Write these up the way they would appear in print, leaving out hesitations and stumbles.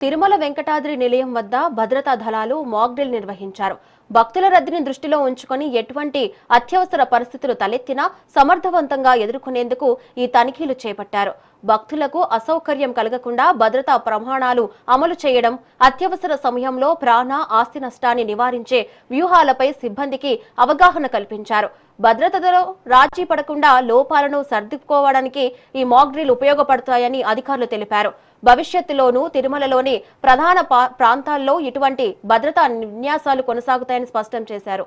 తిరుమల వెంకటాద్రి నిలయం వద్ద భద్రతా దళాలు మాక్ డ్రిల్ నిర్వహించారు. భక్తుల రద్దీని దృష్టిలో ఉంచుకొని ఎటువంటి అత్యవసర పరిస్థితులు తలెత్తినా సమర్థవంతంగా ఎదుర్కొనేందుకు ఈ తనిఖీలు చేపట్టారు. భక్తులకు అసౌకర్యం కలగకుండా భద్రతా ప్రమాణాలు అమలు చేయడం, అత్యవసర సమయంలో ప్రాణ ఆస్తి నష్టాన్ని నివారించే వ్యూహాలపై సిబ్బందికి అవగాహన కల్పించారు. భద్రతలో రాజీ పడకుండా లోపాలను సర్దుకోవడానికి ఈ మాక్ డ్రిల్ ఉపయోగపడతాయని అధికారులు తెలిపారు. భవిష్యత్తులోనూ తిరుమలలోని ప్రధాన ప్రాంతాల్లో ఇటువంటి భద్రతా విన్యాసాలు కొనసాగుతాయని స్పష్టం చేశారు.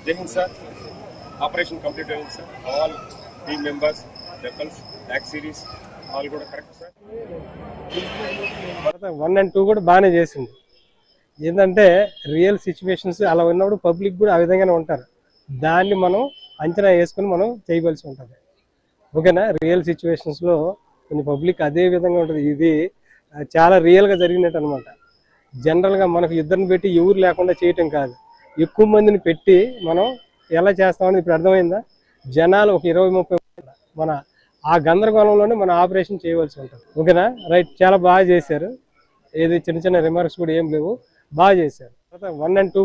Jai Hind sir, operation completed sir. All team members, weapons, tax series, all కూడా correct sir. 1 and 2 కూడా బాగానే చేసింది. ఏంటంటే రియల్ సిచ్యువేషన్స్ అలా ఉన్నప్పుడు పబ్లిక్ కూడా ఆ విధంగానే ఉంటారు. దాన్ని మనం అంచనా వేసుకుని మనం చేయవలసి ఉంటుంది. ఓకేనా? రియల్ సిచ్యువేషన్స్లో కొన్ని పబ్లిక్ అదే విధంగా ఉంటుంది. ఇది చాలా రియల్గా జరిగినట్టు అనమాట. జనరల్గా మనకు ఇద్దరిని పెట్టి ఎవరు లేకుండా చేయటం కాదు, ఎక్కువ మందిని పెట్టి మనం ఎలా చేస్తామని ఇప్పుడు అర్థమైందా? జనాలు ఒక 20-30 మన ఆ గందరగోళంలోనే మనం ఆపరేషన్ చేయవలసి ఉంటుంది. ఓకేనా? రైట్, చాలా బాగా చేశారు. ఏది చిన్న చిన్న రిమార్క్స్ కూడా ఏం లేవు, బాగా చేశారు. 1 and 2